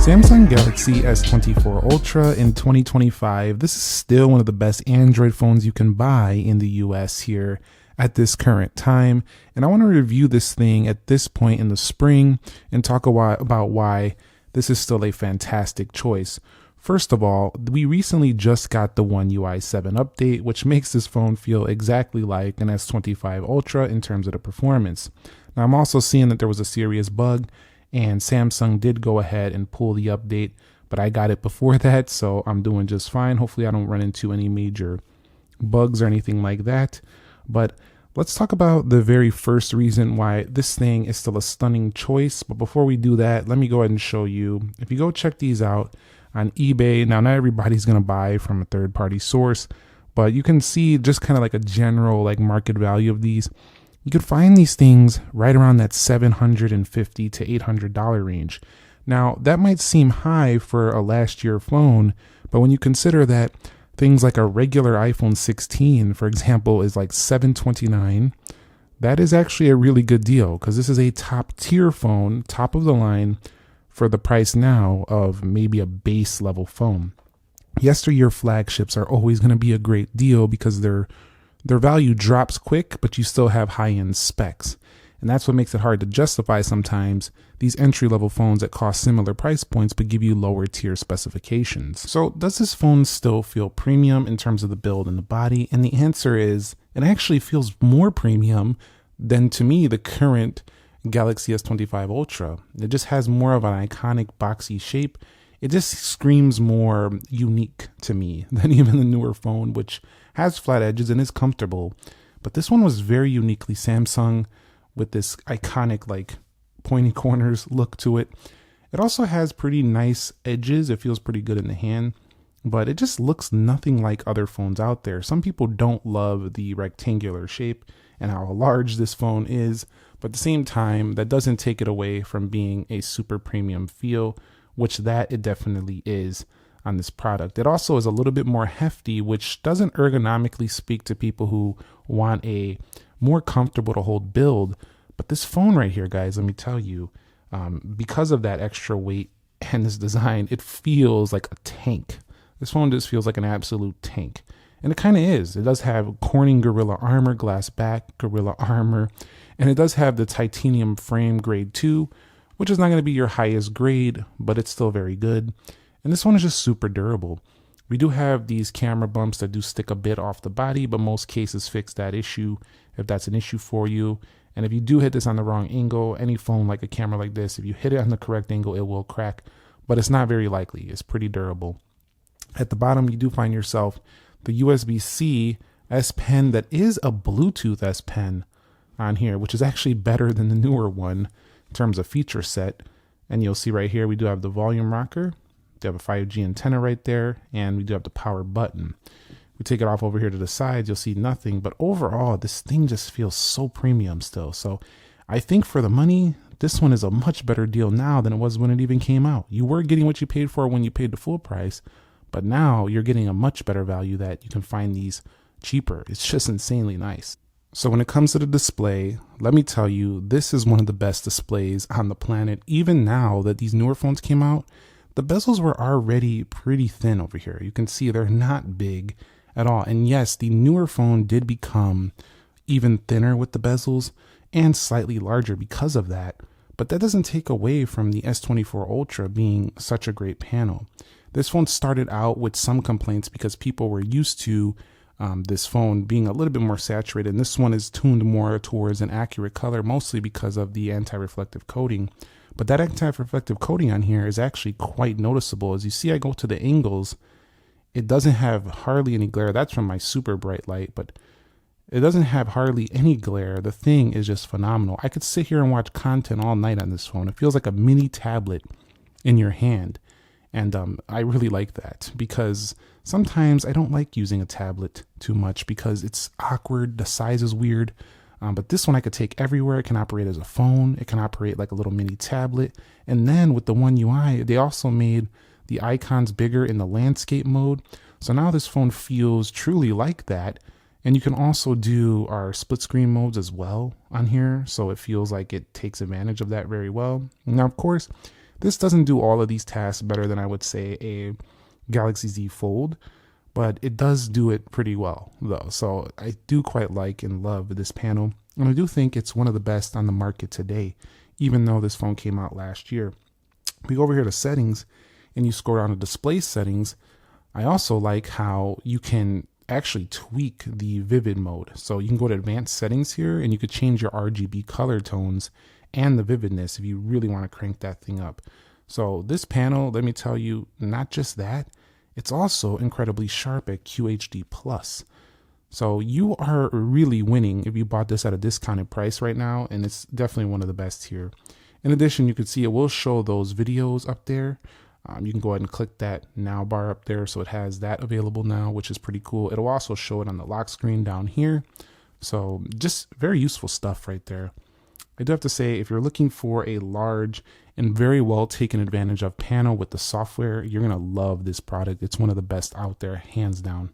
Samsung Galaxy S24 Ultra in 2025. This is still one of the best Android phones you can buy in the US here at this current time. And I want to review this thing at this point in the spring and talk about why this is still a fantastic choice. First of all, we recently just got the One UI 7 update, which makes this phone feel exactly like an S25 Ultra in terms of the performance. Now, I'm also seeing that there was a serious bug, and Samsung did go ahead and pull the update, but I got it before that, so I'm doing just fine. Hopefully I don't run into any major bugs or anything like that. But let's talk about the very first reason why this thing is still a stunning choice. But before we do that, let me go ahead and show you. If you go check these out on eBay, now not everybody's going to buy from a third-party source, but you can see just kind of like a general like market value of these. You could find these things right around that $750 to $800 range. Now, that might seem high for a last year phone, but when you consider that things like a regular iPhone 16, for example, is like $729, that is actually a really good deal because this is a top tier phone, top of the line for the price now of maybe a base level phone. Yesteryear flagships are always going to be a great deal because their value drops quick, but you still have high-end specs. And that's what makes it hard to justify sometimes these entry-level phones that cost similar price points but give you lower tier specifications. So does this phone still feel premium in terms of the build and the body? And the answer is it actually feels more premium than, to me, the current Galaxy S25 Ultra. It just has more of an iconic boxy shape. It just screams more unique to me than even the newer phone, which has flat edges and is comfortable. But this one was very uniquely Samsung with this iconic like pointy corners look to it. It also has pretty nice edges. It feels pretty good in the hand, but it just looks nothing like other phones out there. Some people don't love the rectangular shape and how large this phone is, but at the same time, that doesn't take it away from being a super premium feel, which that it definitely is on this product. It also is a little bit more hefty, which doesn't ergonomically speak to people who want a more comfortable to hold build. But this phone right here, guys, let me tell you, because of that extra weight and this design, it feels like a tank. This phone just feels like an absolute tank. And it kind of is. It does have Corning Gorilla Armor, glass back, Gorilla Armor, and it does have the titanium frame grade 2, which is not going to be your highest grade, but it's still very good. And this one is just super durable. We do have these camera bumps that do stick a bit off the body, but most cases fix that issue if that's an issue for you. And if you do hit this on the wrong angle, any phone like a camera like this, if you hit it on the correct angle, it will crack, but it's not very likely. It's pretty durable. At the bottom, you do find yourself the USB-C S Pen that is a Bluetooth S Pen on here, which is actually better than the newer one in terms of feature set. And you'll see right here, we do have the volume rocker. We have a 5G antenna right there, and we do have the power button. We take it off over here to the sides, you'll see nothing, but overall, this thing just feels so premium still. So I think for the money, this one is a much better deal now than it was when it even came out. You were getting what you paid for when you paid the full price, but now you're getting a much better value that you can find these cheaper. It's just insanely nice. So when it comes to the display, let me tell you, this is one of the best displays on the planet. Even now that these newer phones came out, the bezels were already pretty thin over here. You can see they're not big at all. And yes, the newer phone did become even thinner with the bezels and slightly larger because of that. But that doesn't take away from the S24 Ultra being such a great panel. This phone started out with some complaints because people were used to this phone being a little bit more saturated. And this one is tuned more towards an accurate color, mostly because of the anti-reflective coating. But that anti-reflective coating on here is actually quite noticeable. As you see, I go to the angles, it doesn't have hardly any glare. That's from my super bright light, but it doesn't have hardly any glare. The thing is just phenomenal. I could sit here and watch content all night on this phone. It feels like a mini tablet in your hand. And I really like that because sometimes I don't like using a tablet too much because it's awkward. The size is weird. But this one I could take everywhere. It can operate as a phone. It can operate like a little mini tablet. And then with the One UI, they also made the icons bigger in the landscape mode. So now this phone feels truly like that. And you can also do our split screen modes as well on here. So it feels like it takes advantage of that very well. Now, of course, This doesn't do all of these tasks better than I would say a Galaxy Z Fold, but it does do it pretty well though. So I do quite like and love this panel, and I do think it's one of the best on the market today, even though this phone came out last year. If we go over here to settings and you scroll down to display settings, I also like how you can actually tweak the vivid mode. So you can go to advanced settings here and you could change your RGB color tones and the vividness if you really want to crank that thing up. So this panel, let me tell you, not just that, it's also incredibly sharp at QHD+. So you are really winning if you bought this at a discounted price right now, and it's definitely one of the best here. In addition, you can see it will show those videos up there. You can go ahead and click that now bar up there, so it has that available now, which is pretty cool. It'll also show it on the lock screen down here. So just very useful stuff right there. I do have to say, if you're looking for a large and very well taken advantage of panel with the software, you're gonna love this product. It's one of the best out there, hands down.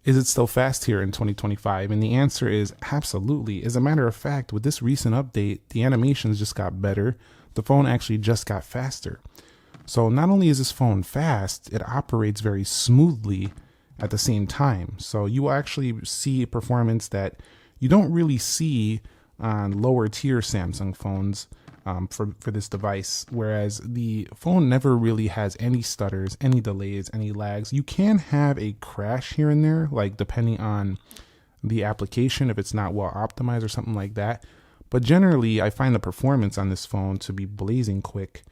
Is it still fast here in 2025? And the answer is absolutely. As a matter of fact, with this recent update, the animations just got better. The phone actually just got faster. So not only is this phone fast, it operates very smoothly at the same time. So you will actually see performance that you don't really see on lower tier Samsung phones for this device, whereas the phone never really has any stutters, any delays, any lags. You can have a crash here and there, like depending on the application, if it's not well optimized or something like that. But generally, I find the performance on this phone to be blazing quick.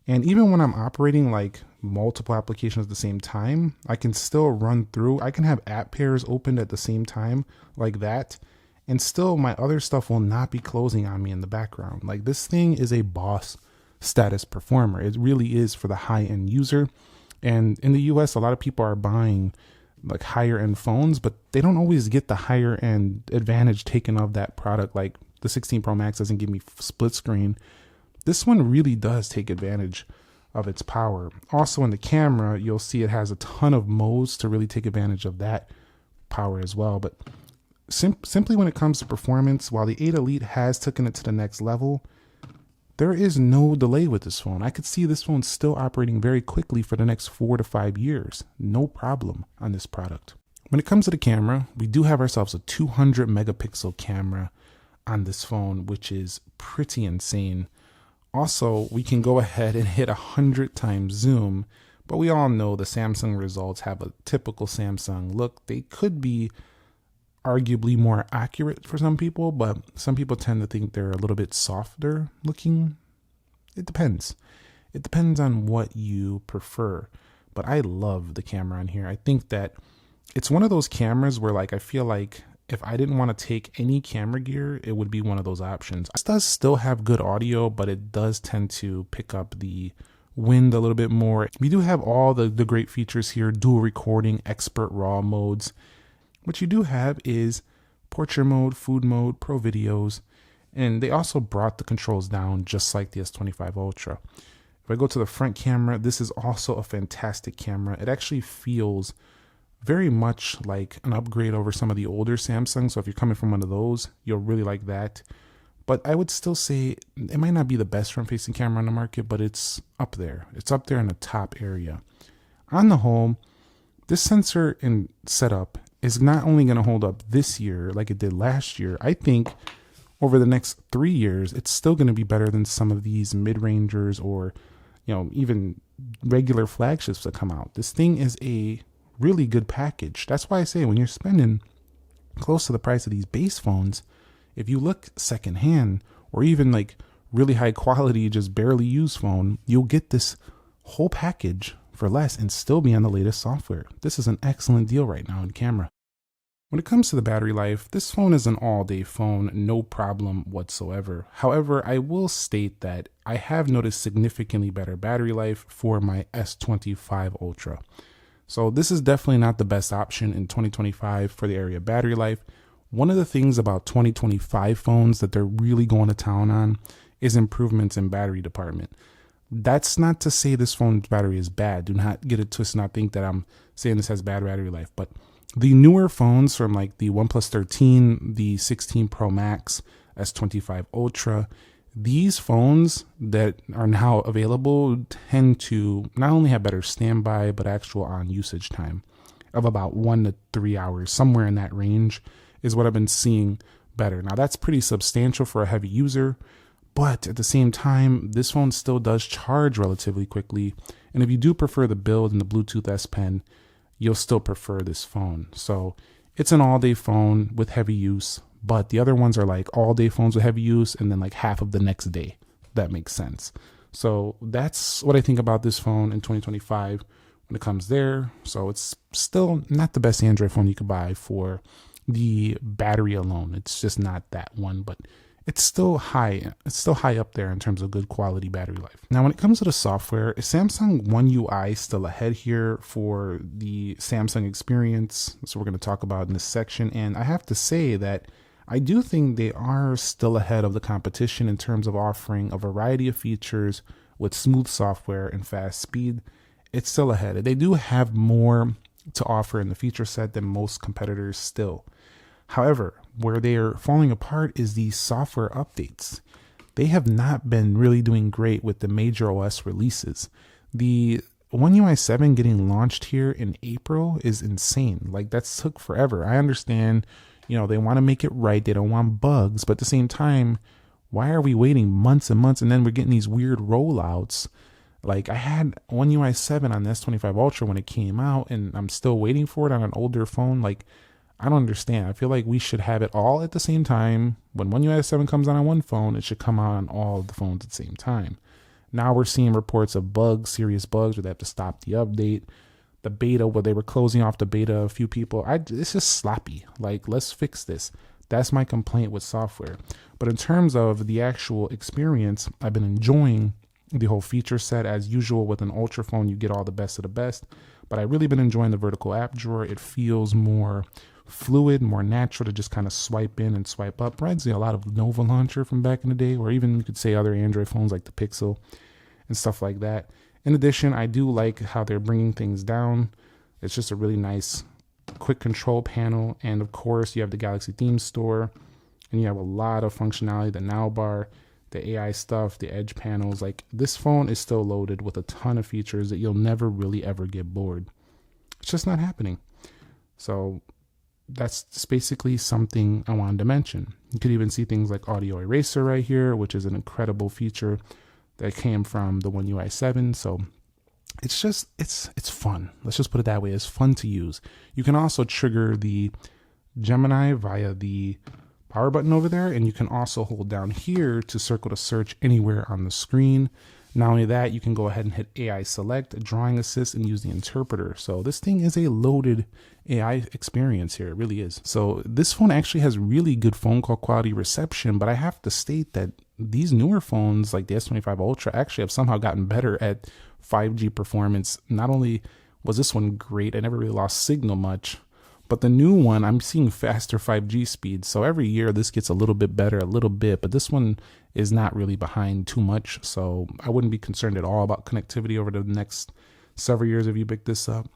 And even when I'm operating like multiple applications at the same time, I can still run through. I can have app pairs opened at the same time like that, and still my other stuff will not be closing on me in the background. Like, this thing is a boss status performer. It really is for the high-end user. And in the US, a lot of people are buying like higher end phones, but they don't always get the higher end advantage taken of that product. Like the 16 Pro Max doesn't give me split screen. This one really does take advantage of its power. Also in the camera, you'll see it has a ton of modes to really take advantage of that power as well. But simply when it comes to performance, while the 8 Elite has taken it to the next level, there is no delay with this phone. I could see this phone still operating very quickly for the next 4 to 5 years. No problem on this product. When it comes to the camera, we do have ourselves a 200 megapixel camera on this phone, which is pretty insane. Also, we can go ahead and hit 100 times zoom, but we all know the Samsung results have a typical Samsung look. They could be arguably more accurate for some people, but some people tend to think they're a little bit softer looking. It depends. It depends on what you prefer. But I love the camera on here. I think that it's one of those cameras where, like, I feel like if I didn't want to take any camera gear, it would be one of those options. This does still have good audio, but it does tend to pick up the wind a little bit more. We do have all the great features here: dual recording, expert RAW modes. What you do have is portrait mode, food mode, pro videos, and they also brought the controls down just like the S25 Ultra. If I go to the front camera, this is also a fantastic camera. It actually feels very much like an upgrade over some of the older Samsung. So if you're coming from one of those, you'll really like that. But I would still say it might not be the best front-facing camera on the market, but it's up there. It's up there in the top area. On the whole, this sensor and setup is not only going to hold up this year like it did last year. I think over the next 3 years, it's still going to be better than some of these mid-rangers or, even regular flagships that come out. This thing is a really good package. That's why I say when you're spending close to the price of these base phones, if you look secondhand or even like really high quality, just barely used phone, you'll get this whole package for less and still be on the latest software. This is an excellent deal right now in camera. When it comes to the battery life, this phone is an all-day phone, no problem whatsoever. However, I will state that I have noticed significantly better battery life for my S25 Ultra. So this is definitely not the best option in 2025 for the area of battery life. One of the things about 2025 phones that they're really going to town on is improvements in battery department. That's not to say this phone's battery is bad. Do not get it twisted, not think that I'm saying this has bad battery life. But the newer phones from like the OnePlus 13, the 16 Pro Max, S25 Ultra, These phones that are now available tend to not only have better standby, but actual on usage time of about 1 to 3 hours, somewhere in that range is what I've been seeing better. Now that's pretty substantial for a heavy user, but at the same time, this phone still does charge relatively quickly. And if you do prefer the build and the Bluetooth S Pen, you'll still prefer this phone. So it's an all-day phone with heavy use, but the other ones are like all-day phones with heavy use and then like half of the next day. That makes sense. So that's what I think about this phone in 2025 when it comes there. So it's still not the best Android phone you could buy for the battery alone. It's just not that one, but it's still high. It's still high up there in terms of good quality battery life. Now, when it comes to the software, is Samsung One UI still ahead here for the Samsung experience? That's what we're going to talk about in this section. And I have to say that I do think they are still ahead of the competition in terms of offering a variety of features with smooth software and fast speed. It's still ahead. They do have more to offer in the feature set than most competitors still. However, where they are falling apart is the software updates. They have not been really doing great with the major OS releases. The One UI 7 getting launched here in April is insane. Like, that's took forever. I understand, they want to make it right. They don't want bugs, but at the same time, why are we waiting months and months and then we're getting these weird rollouts? Like, I had One UI 7 on the S25 Ultra when it came out, and I'm still waiting for it on an older phone. Like, I don't understand. I feel like we should have it all at the same time. When One UI 7 comes out on one phone, it should come out on all of the phones at the same time. Now we're seeing reports of bugs, serious bugs, where they have to stop the update. The beta, where they were closing off the beta, a few people. It's just sloppy. Like, let's fix this. That's my complaint with software. But in terms of the actual experience, I've been enjoying the whole feature set. As usual with an Ultra phone, you get all the best of the best. But I've really been enjoying the vertical app drawer. It feels more fluid, more natural to just kind of swipe in and swipe up. Reminds me a lot of Nova Launcher from back in the day, or even you could say other Android phones like the Pixel and stuff like that. In addition, I do like how they're bringing things down. It's just a really nice quick control panel. And of course, you have the Galaxy Theme Store, and you have a lot of functionality, the Now Bar, the AI stuff, the Edge panels. Like, this phone is still loaded with a ton of features that you'll never really ever get bored. It's just not happening. So that's basically something I wanted to mention. You could even see things like audio eraser right here, which is an incredible feature that came from the One UI 7. So it's just, it's fun. Let's just put it that way. It's fun to use. You can also trigger the Gemini via the power button over there, and you can also hold down here to circle to search anywhere on the screen. Not only that, you can go ahead and hit AI Select, Drawing Assist, and use the interpreter. So this thing is a loaded AI experience here. It really is. So this phone actually has really good phone call quality reception, but I have to state that these newer phones like the S25 Ultra actually have somehow gotten better at 5G performance. Not only was this one great, I never really lost signal much, but the new one, I'm seeing faster 5G speeds. So every year this gets a little bit better, a little bit, but this one is not really behind too much. So I wouldn't be concerned at all about connectivity over the next several years if you pick this up.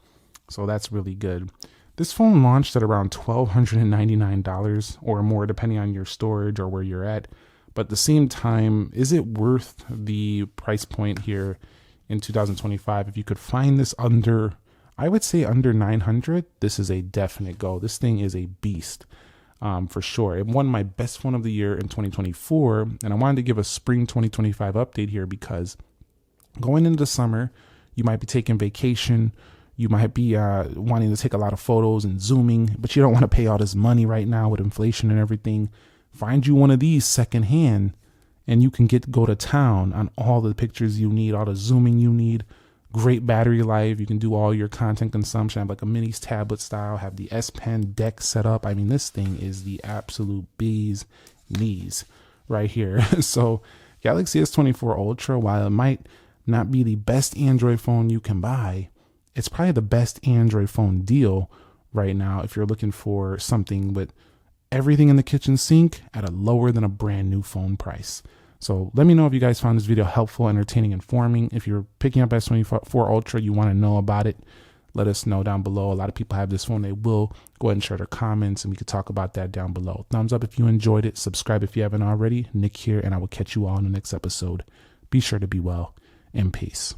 So that's really good. This phone launched at around $1,299 or more, depending on your storage or where you're at. But at the same time, is it worth the price point here in 2025? If you could find this under, I would say under 900, this is a definite go. This thing is a beast, for sure. It won my best phone of the year in 2024, and I wanted to give a spring 2025 update here because going into the summer, you might be taking vacation, you might be wanting to take a lot of photos and zooming, but you don't want to pay all this money right now with inflation and everything. Find you one of these secondhand, and you can go to town on all the pictures you need, all the zooming you need. Great battery life. You can do all your content consumption. Have like a mini tablet style. Have the S Pen deck set up. I mean, this thing is the absolute bee's knees right here. So Galaxy S24 Ultra, while it might not be the best Android phone you can buy, it's probably the best Android phone deal right now if you're looking for something with everything in the kitchen sink at a lower than a brand new phone price. So let me know if you guys found this video helpful, entertaining, informing. If you're picking up S24 Ultra, you want to know about it, let us know down below. A lot of people have this phone. They will go ahead and share their comments, and we could talk about that down below. Thumbs up if you enjoyed it. Subscribe if you haven't already. Nick here, and I will catch you all in the next episode. Be sure to be well, and peace.